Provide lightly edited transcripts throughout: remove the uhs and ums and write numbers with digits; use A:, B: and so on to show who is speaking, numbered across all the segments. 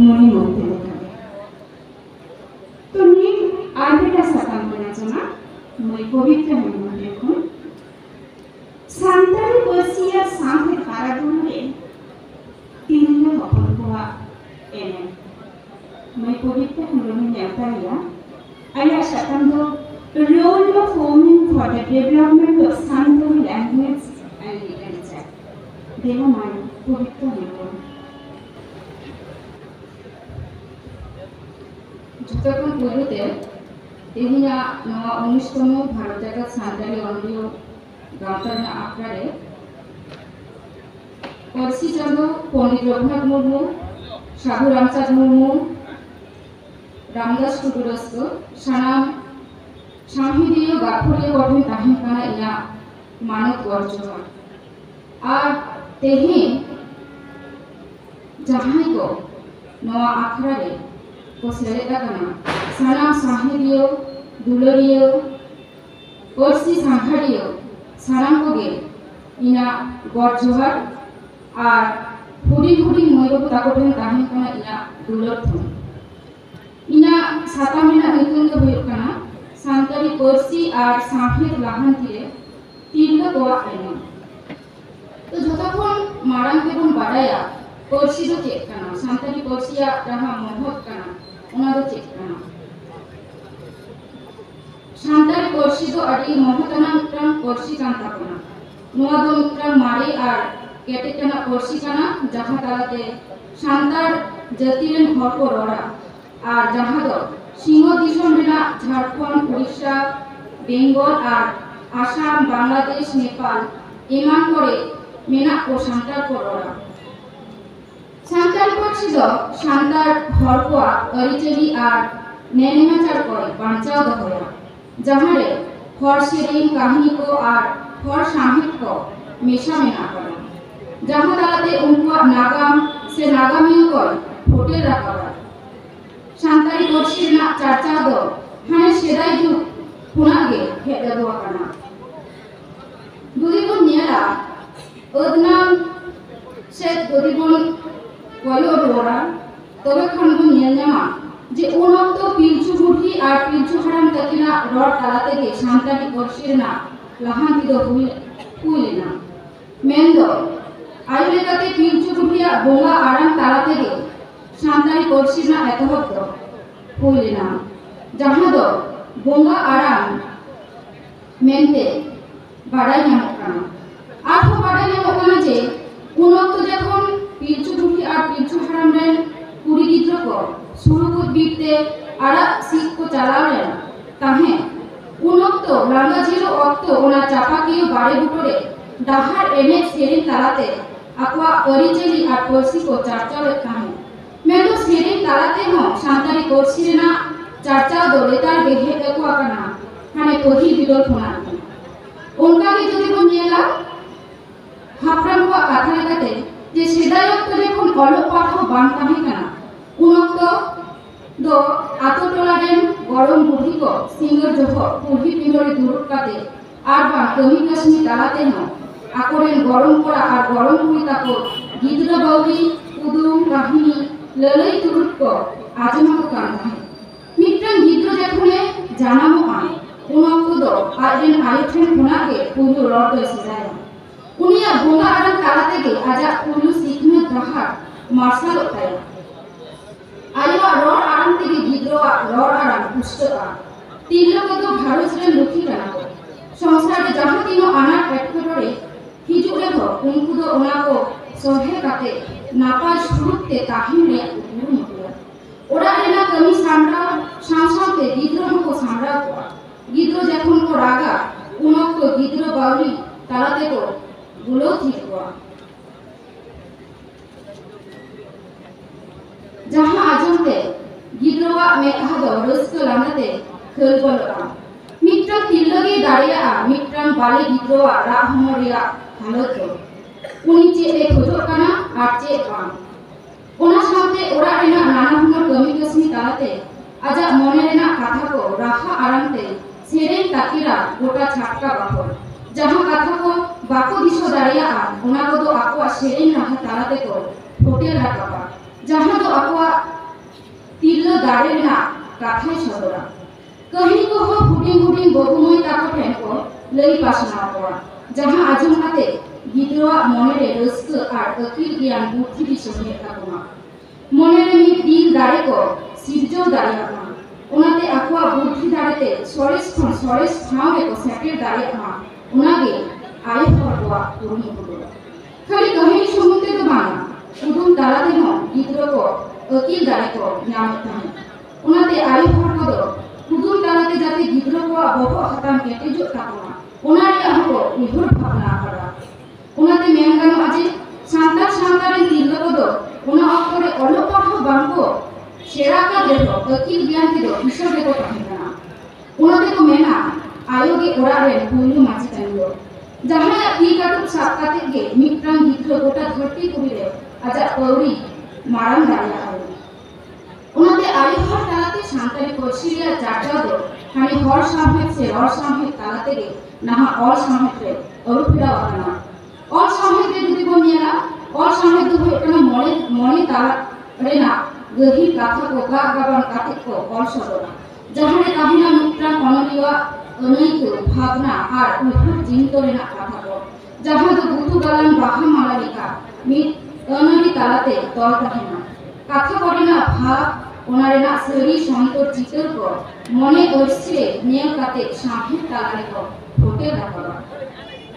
A: মনে মধ্যে দেখাবে তো নিয়ে আর বেটা সাতাম করা জমা মই পবিত্র হেমন্ত দেখুন সান্তালি বসিয়া সামনে খারা দুলে তিনলে হপন কোয়া এনে মই পবিত্র হেমন্ত নেতালিয়া আয়া সাতাম দো role of women for the development of Santali language and literature দেহ মান পবিত্র হেমন্ত
B: যতক্ষণ পূর্বতে তেহিনা নয়া 19তম ভারত জাগাত সান্তালি অন্ডীয় গাঁওতানা আখড়ারে পরশি চন্দ্র পণ্ডিত রঘুনাথ মুর্মু সাধু রামচাঁদ মুর্মু রামদাস টুডুরস্ক সানাম সাংহিদীয় গাফরিয়া গঠন তাহেন কানা ইনা মানব গর্জহা আর তেহিন জাহাই को नवा आखड़ारे को सेलेदा कना सानाम साहिदियो दुलरियो परसी सांघारियो सानाम कोगे इना गड जोहार और हुडी हुडी मयरब ताकोटेन ताहेन कना इना दुलर थुन इना सातामिना नितुन दो हुयुग कना सान्ताली परसी और सांहिद लाहान्तिरे तीरला कोआ आइना तो जतक्षण मारांग तेबन बाडाया परसी दो चेक कना सान्ताली परसिया जहाँ महत कना ओना दो चेक कना सान्ताली परसी दो अडी महतना मिट्रां परसी कान ताकना नोआ दो मिट्रां मारे और केटे कना परसी कना जहाँ तालाते सान्ताल जातिरेन हर को रड़ा और जहाँ दो सिंह दिसम रेना झारखंड उड़ीसा बेंगल और आसाम बांग्लादेश नेपाल एमान करे मेना को सान्ताल को रड़ा सान्ताल परसी दो सान्ताल हर को अरिचेरी और नेनेमाचार करे बांचाओ दहया जहाँ रे हर सेरेन कहानी को और हर साहित्य को मेशा मेना करे जहाँ तालाते उनका नागाम से नागामियों को होटल रखा सान्ताली परसी ना चर्चा दो हाने सेदाय जुग खुनागे हेदा दो कना दुदिबन नेला ओदनाम से दुदिबन कयो रोड़ा तबे खानबन नेलनामा जे उनक्तो पिलचु बुढ़ी और पिलचु हाराम तकिना रड ताला तेगे सान्ताली परसी ना लाहांति दो हुइलेना मेन्दो आयु लेकाते पिलचु बुढ़िया बोंगा आराम ताला तेगे सान्ताली परसी ना एतहब दो हुइलेना जहाँ दो बोंगा आराम मेनते बाडाय ᱧᱟᱢᱚᱜ ᱠᱟᱱᱟ आरहᱚᱸ बाडाय ᱧᱟᱢᱚᱜ ᱠᱟᱱᱟ जे उन वक्त जखन पिलचु बुढ़ी और पिलचु हाराम रेन कुड़ी गिद्रा को सुरुकुत बीते आड़ा सीख को चलाव लेन ताहे उन वक्त लांगा झिरो वक्त ओना चापाकियो बाड़े बुटोरे डाहार एने सेरेन तालाते आकवा अरिचेली और परसी को चर्चा ले ताहे मेदो सेरेन तालाते हो सान्ताली परसी रेना चर्चा दो लेतार बेहे एकवा कना हाने पहि बिदल खोना उनका के जदि बन नेला हाप्राम को कथा लेकाते जे सेदाय वक्त जखन अलोक पाठो बान ताहे कना उन वक्त दो आतो टोला रेन गरम बुढ़ी को सिंगर जोहो बुढ़ी पिंडरे दुरुट काते आर बा कमी काश्मी तालाते हो आकोरेन गरम कोड़ा और गरम बुढ़ी ताको गिद्रा बाउरी कुदुम काहिनी ललई तुरुट को आजमा को कान है मिट्रां गिद्रा जखने जानामो आ उन वक्त दो आजेन आयुठेन खुनागे पुलु रड दो सिजाया उनिया बोंगा आराम तालाते गे आजा पुलु सिखने दहार मार्शल होताया आयुआ रड आराम तेगे गिद्रा रड आराम पुष्टका तीनलो को तो भारत रेन लुखी कना को संसार रे जहाँ तीनो आना एटकेटोरे हिजुग रेहो उनको दो ओना को सोहे काते नापाय शुरुते ताहिन रे उपुर मुटिया ओड़ा रेना कमी सामरा सांसाते गिद्रा को सामरा को गिद्रा जखन को रागा उनक तो गिद्रा बाउरी तालाते को गुलो थी को जहाँ आजमते गिद्रवा मेघा दो रस्क लांदाते खेल बोलता मिट्रां तिल्लगे दाड़िया मिट्रां बाले गिद्रवा रा हमरिया हालत उनी चे ए खोजो कना आर चे बांग ओना साथे ओरा रेना नाना हुनर कमी कसमी तालाते आजा मने रेना कथा को राहा आरामते सेरेन ताकिरा गोटा छाटका बाहर जहाँ कथा को बाको दिशो दाड़िया ओना को दो आको सेरेन राहा तालाते को होटल रखा जहाँ दो आकुआ तिरलो दारे ना काथाय सदरा कहनी को हो हुडिंग बबुमय ताको ठेन को लई पासना कोआ जहाँ आजम काते गिदरा मने रे रस्क आर अकिल ज्ञान बुद्धि दिसो हे ताकोमा मने रे मी दिल दारे को सिरजो दारे आमा उनाते आकुआ बुद्धि दारेते सरेस ठाव रे को सेटेल दारे आमा उनागे आय फरवा पुरुनी पुरो खाली कहनी सम्बन्धे तो बांगा उदुम दाराते हो गिदरा को अकिल दारे को नाम ताहे उनाते आय फर को दो उदुम दाराते जाते गिदरा को बहो हताम केटेजो ताकोमा उनारे आको निहुर भावना करा उनाते मेंगानो आजे सान्तार तिरलो को दो उना अक्तरे अलो पढ़ो बांको सेरा का देहो अकिल ज्ञान के दो हिसाब रे को ताहेना उनाते को मेना आयोगे ओरा रे पुलु माची तांगो जहां ती काटुक साकाते गे मित्रम गिद्रो गोटा धरती पुरी रे आजा पौरी माराम दारिया आयो उनाते आयो हर तालाते शांतारी कोर्सिरिया जाटा दो हानि हर सामहेत से और सामहेत तालाते गे नाहा और सामहेत रे अरुपिड़ा वाना और सामहेत रे जुदी को निया और सामहेत दो होयकना मने ताला रे ना गहिर कथा को गाबान काते को और सदरा जहां रे काबिना मित्रम अनलिया अनैक भावना और उहुर जिंतो रे ना कथा को जहां दो गुतु गालान बाहा मालालिका मित अनली तालाते तल ताहेना कथा करेना भाव ओनारे ना सरी संतर चितर को मने ओरसे नेल काते सामहे तालारे को फोटे राखा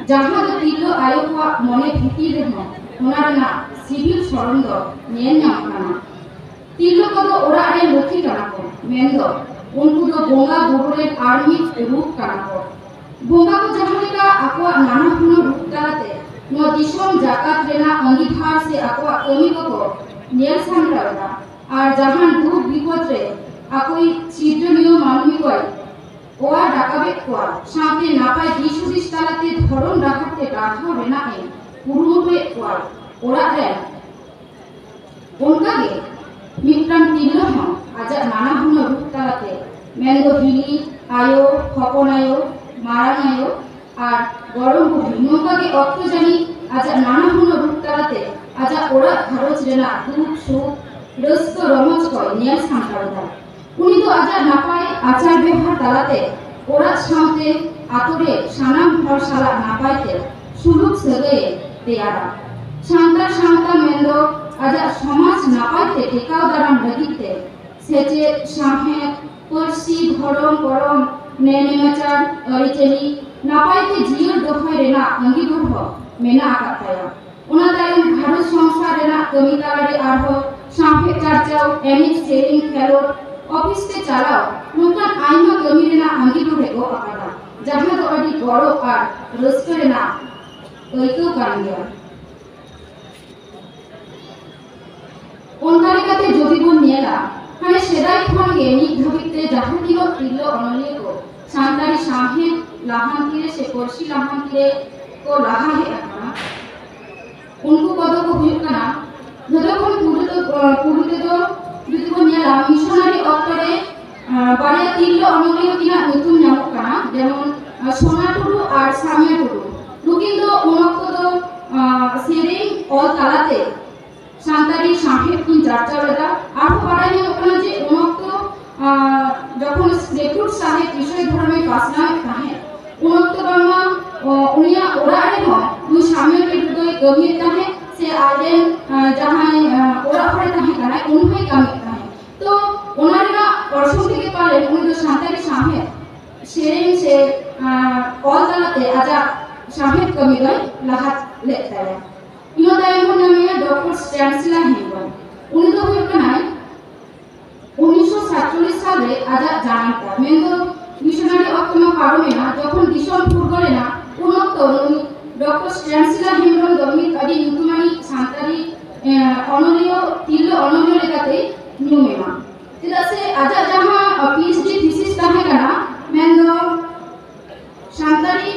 B: जहां दो तिलो आयो को मने भीति रे हो ओनारे ना सिविल सरंद नेल नामना तिलो को दो ओरा रे लखी काना को मेंदो उनको दो बोंगा बुरुरे आर्मी रूप काना को बोंगा को जहां लेका आको नाना हुनो रूप ताते नो दिसोम जाकात रेना अंगीभार से आको कमी को नेल सामरावदा और जहां दुख विपद रे आकोई चित्रनियो मानवी कोई ओआ डाकाबे कोआ साथे नापाय दिसुदिस तालाते धरन राखाते डाठो रेना ए पुरुमुरे कोआ ओरा रे उनकागे मित्रम तिलो हो आजा नाना हुनो रूप तालाते मेंदो हिली आयो हपनायो मारानायो और गरम बुद्धि नोकागे अक्तो जानी आजा नाना हुनो रूप तालाते आजा ओरा घरोज रेना दुख सुख रस्क रमज को नेल सामटावदा उनी तो आजा नापाय आचार व्यवहार तालाते ओरा साथे आतरे सानाम हर साला नापायते सुलुक सगे तेयारा शांता मेंदो आजा समाज नापायते टेकाव दाराम लगिते सेचे साहे परसी धरम करम नेनेमाचार अरिचेली नापायते जियर दफाय रेना अंगीभार हो मेना आकाताया उना तायम भारत संसार रेना कमी तालारे आरहो सामहे चार्चाओ एनिक सेरिंग खेलोर ऑफिस ते चालाओ नोकान आइमा कमी रेना अंगीभार को आकादा जहां दो अडी बड़ो आर रस्क रेना ओइको कान गया उनकारे काते जदि बोन नेला हाने सेदाय खन गे निक धबिते जहां तिलो तिलो अनलिय को सान्तारी सामहे लाहांतिरे से कोर्सी लाहांतिरे को लाहा हे आकना उनको पदो को हुयकना जदखन पुरुते तो जुदी को नेला मिशनारी अक्तरे बारिया तिलो अनलिय किना नुतुम नामक काना जेमन सोना टुडु और सामिया टुडु नुकिन दो उनक्तो दो सेरिंग और तालाते सान्तारी सामहे किन चर्चा लेदा आर बाराय ओकना जे उनक्तो जखन रेकुट साहेब विषय धर्मे पासना ताहे उनक्तो बामा उनिया ओरा रे हो नु सामिया के दुदय गमिय ताहे से आलेन जहां ओरा फरे ताहे काना उनहे कामी ताहे तो ओनारा वर्षों থেকে পারে উনি তো সাঁতারি সামহে সেরিং से অল তালাতে আজা সামহে কমি গয় লাহাত লেতায়া ইনো দায়ম নামে ডক্টর স্ট্যানসিলা হেগন উনি তো হইকানায় 1947 সালে আজা জানাতা মেন্দো মিশনারি অক্তম কারণে না যখন দিশন ফুরগলে না উন্নত ডক্টর স্ট্যানসিলা হেগন দমিত আদি নুতুমানি সাঁতারি অনলিয় তিলো অনলিয় লেখাতে নিয়মেমা যেটা সে আজা জাহা পিএইচডি থিসিস তাহে কানা মেন্দো সাঁতারি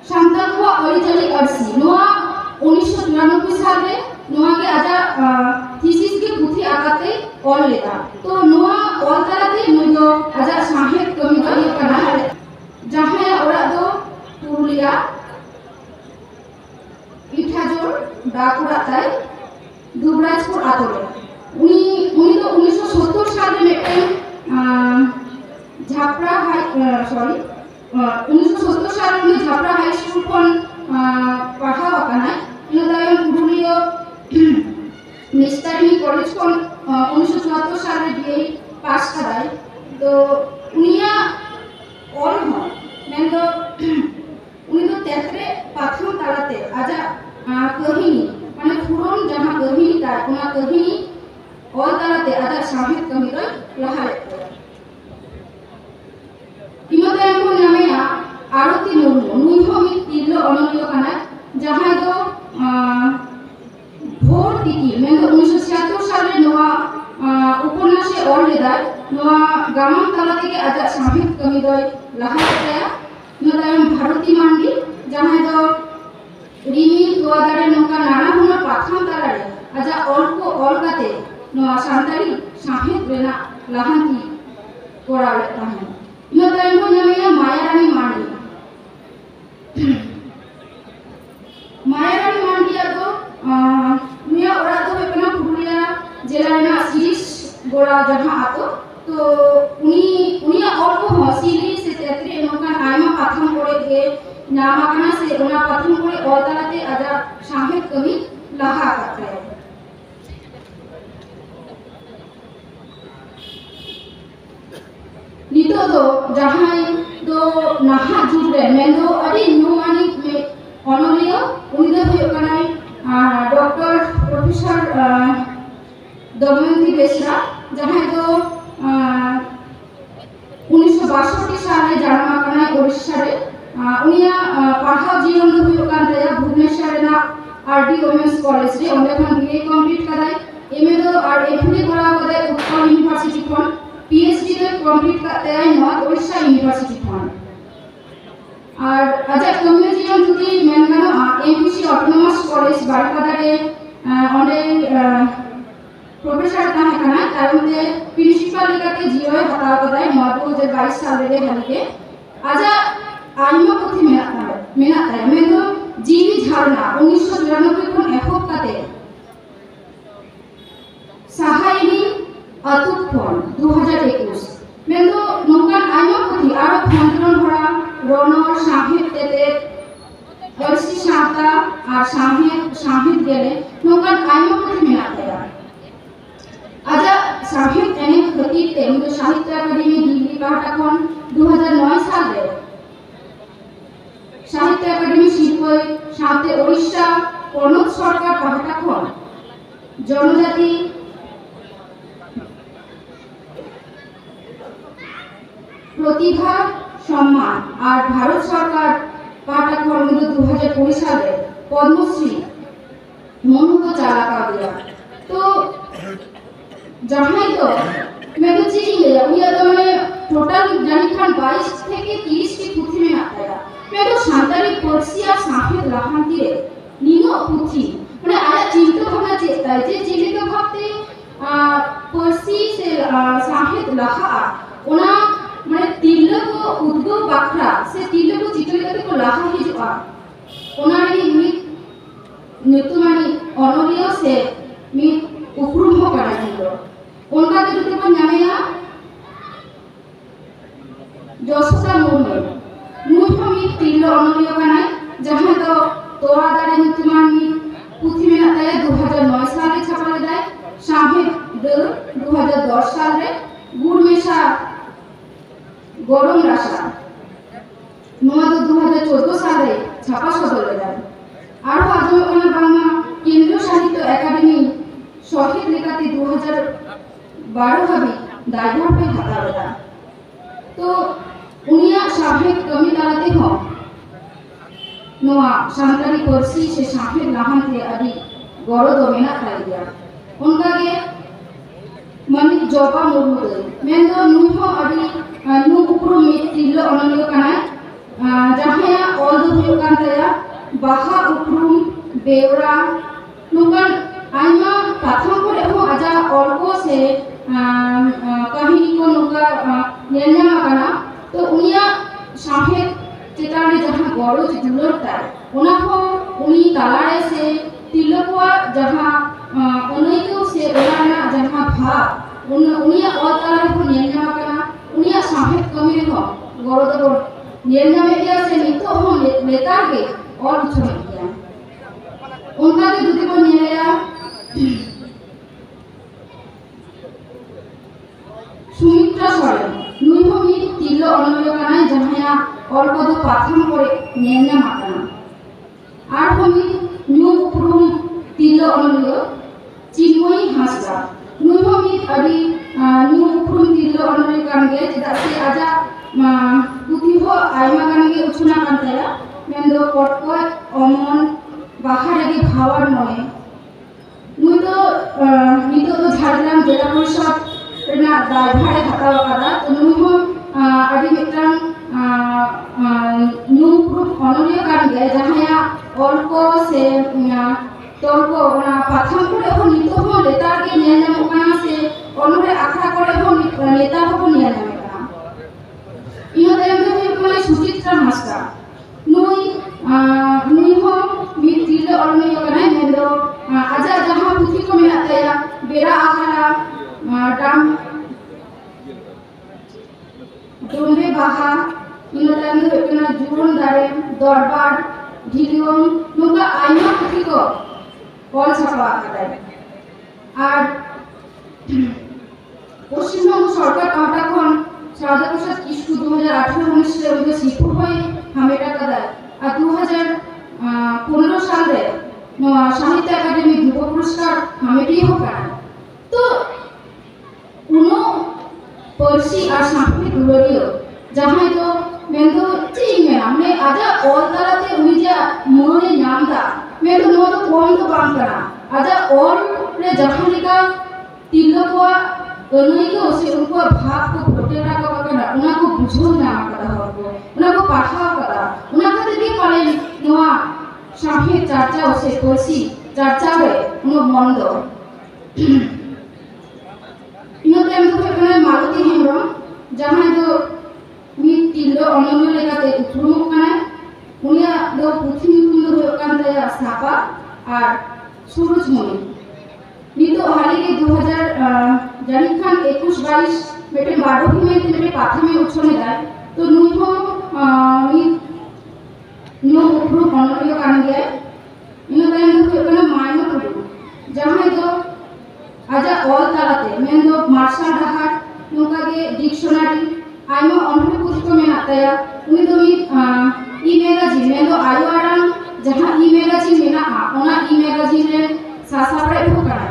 B: সান্তাকুয়া অরিজালি আরসি নোয়া 1993 সালে নোয়াকে আজা থিসিস के पुथी आकाते और लेता तो নোয়া और तालाते नुदो आजा साहेब कमी कमी कना जहां ओरा दो पुरुलिया इठाजोर डाकुड़ा ताई दुबराजपुर आतोरे उनी उनी तो 1970 साल में मिटन झापरा हाई सॉरी 1970 साल में झापरा हाई स्कूल खन पढ़ाव आकाना इन तायम पुरुलिया मिस्टारी कॉलेज खन 1974 साल में बीए पास कराय तो उनिया ऑल हो मैं तो उनी तो तेतरे पाथम तालाते आजा कहिनी माने पुरन जहां कहिनी ता उना कहिनी ऑल तालाते आजा साहित्य कमी रो लहा लेते इमते को नामेया आरती मुर्मू नुई हो मी तिलो अनलियो काना जहां दो भोर तिकी मैं तो 1976 साल रे नोआ उपन्यासे ऑल लेदा नोआ गामम तालाते के आजा साहित्य कमी रो लहा लेते नदायम भारती मांडी जहां दो रिमी तोदारे नोका नाना हुनर पाथाम तालारे आजा ऑल को ऑल काते नोआ सांताली साहित्य रेना लहांती कोराले ताहे नदायम को नमेया मायारानी मांडी मायारानी मांडी आदो मिया ओरा तो बेपना पुरुलिया जिला रेना सीरीज गोरा जहां आतो तो उनी और को हसीली से तेतरे नोका आयमा पाथम कोड़े के नामाकना से उना पाथम कोड़े और तालाते आजा साहित्य कवि लहा करते हैं नितो दो जहां दो नहा जुड़े मैं दो अड़ी नुमानी में ऑनलियो उनी दो हुयकना डॉक्टर प्रोफेसर दमयंती बेसरा जहां दो 1962 साल में जन्म करना ओडिशा रे उनिया पढ़ाव जीवन दो हुयो कान दया भुवनेश्वर रेना आरडी वुमेन्स कॉलेज रे ओंडे खन बीए कंप्लीट कराय एमए दो आर एफडी करा कदे उत्कल यूनिवर्सिटी खन पीएचडी दो कंप्लीट करते आय नॉर्थ ओडिशा यूनिवर्सिटी खन और आजा कमियो जीवन जुदी मेनगानो एमपीसी ऑटोनोमस कॉलेज बारकादा रे ओंडे प्रोफेसर ताहे कना तारमते प्रिंसिपल लेकाते जीओए हटाव कदाय 2022 साल रे हलिके आजा आइमा पुथि मेना ताय मैं तो जीवी झारना 1994 खन एहब काते सहायनी अतुक फन 2021 मैं तो नोकान आइमा पुथि आरो खंडन भरा रणर साहित्य तेते अर्सी साता और साहित्य गेले नोकान आइमा पुथि मेना ताय आजा साहित्य एने खतीर ते मुझे साहित्य अकादमी दिल्ली पाहटा खन 2009 साल रे साहित्य अकादमी शिल्पई साथे ओडिशा पनत सरकार पाहटा खन जनजाति प्रतिभा सम्मान और भारत सरकार पाहटा खन 2020 साल रे पद्मश्री मनुको चालाका दिया तो जहां तो मैं तो चीज ले उया तो मैं टोटल जानी खान 22 থেকে 30 की पुथी में आता है मैं तो शांताली पर्सी और साहित्य लहांती रे निनो पुथी माने आया चिंता भावना चेता है जे जीवित भावते पर्सी से साहित्य लहा ओना माने तिल्ल को उद्गो बाखरा से तिल्ल को चित्रकते को लहा हिजुआ ओना रे मी नितुमानी अनलियो से मी उपरूम हो करा दिलो उनका तो जुते पर नामेया जोसुका मुर्मू मुर्मू तिलो अनलियो काना जहां तो तोरा दारे नितुमानी पुथि में आता है 2009 साल रे छापा लेदा साहित्य 2010 साल रे गुड़मेशा गरम राशा नोआ तो 2014 साल रे छापा सदर लेदा आरो आजम कोना बांगा केंद्रीय साहित्य एकाडेमी शहीद लेखाते 2012 हाबी दायभार पे हटावेला तो उनिया साहित्य कमी तालाते हो नोआ सांताली पर्सी से साहित्य लाहांते अडी गरो दो मेना खाई दिया उनका के मनी जोपा मुर्मू दे मैं तो नुहो अडी नु उपरो में तिल्लो अनलियो काना जहां ऑल दो हुयो कांतया बाहा उपरुम बेवरा नुकन आइमा पाथम करे हो आजा औरको से कहानी को नुका नेन्यामा काना तो उनिया साहित्य चिताने जहां गौरव जुलरता उना हो उनी तालारे से तिलकुआ जहां अनैको से ओना जहां भाव उनिया ऑल ताला को नेल नाम कना उनिया साहेब कमी रे गरो दो नेल नाम एरिया से नितो हम लेता के और कुछ नहीं किया उनका के जुदी को नेलया सुमित्रा सोरेन नुई हो मी तिलो अनयो कना जहां और को दो पाथम करे नेल नाम कना आर हो मी न्यू उपरुम तिलो अनयो चिन्मयी हासदा नुई हो मी अभी न्यू उपरुम तिलो अनयो कान गे चेदा से आजा पुथि हो आयमा कान गे उछना कान ताया मेंदो पटको अमन बाहर गे भावार मने नुई तो नितो तो झारग्राम जिला परिषद रेना दायभारे हताव कादा तो नुई हो अभी मित्रम न्यू उपरुम अनयो कान गे जहां और को से तोरको ना पाथम करे हो नितो हो लेतार के नेल नाम काना से ओनरे आखा करे हो लेतार हो नेल नाम काना इनो देम तो कोई सुचित्रा हासदा नुई हो मी तिलो अनयो काना मेंदो आजा जहां पुथि को मेना तया बेरा आहारा डाम डोंबे बाहा इनो देम तो कोना जुरन दारे दरबार ढिलियम नुका आयमा पुथि को कल छापा आकादाय और पश्चिमबंग सरकार पाहटा खन सारदा प्रसाद किस्कु 2018-19 रे उदे सिपुर होय हामेटा कादाय और 2015 साल रे साहित्य अकादेमी युव पुरस्कार हामेटी हो काना तो उनो पर्सी और साहित्य दुलरियो जहां तो मेंदो चीज में हमने आजा और तालाते उइजा मोने नामदा मैं तो नो तो कौन तो काम करा आजा और रे जहां लिखा तिलो को अनई को से उनको भाव को फोटेरा को कना उना को बुझो ना करा हो उना को पाठा करा उना को दे पाले नोआ साहे चर्चा से कोसी चर्चा रे उनो मंदो इनो टाइम तो कना मालती हेमरो जहां तो मी तिलो अनन्य लेकाते उठुम कना उनिया दो पुथि नुतुम दो होकान दया सापा और सूरजमणि नितो हाली के 2000 जानिक खान 21-22 मेटे बाडोही में मेटे पाथा में उछने जाए तो नुई हो मी नो उपरो अनन्य कान गया इनो टाइम तो होकान मायनो पुडु जहां तो आजा ऑल तालाते मेन दो मार्शल डाहार नोका के डिक्शनरी आइमा अनहु पुथि को मेना तया उनी तो मी ई मैगजीन में तो आयो आराम जहां ई मैगजीन में ना ओना ई मैगजीन रे सासापड़े हो करा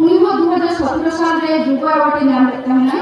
B: उनी हो 2017 साल रे युवा अवार्ड नाम लेता है ना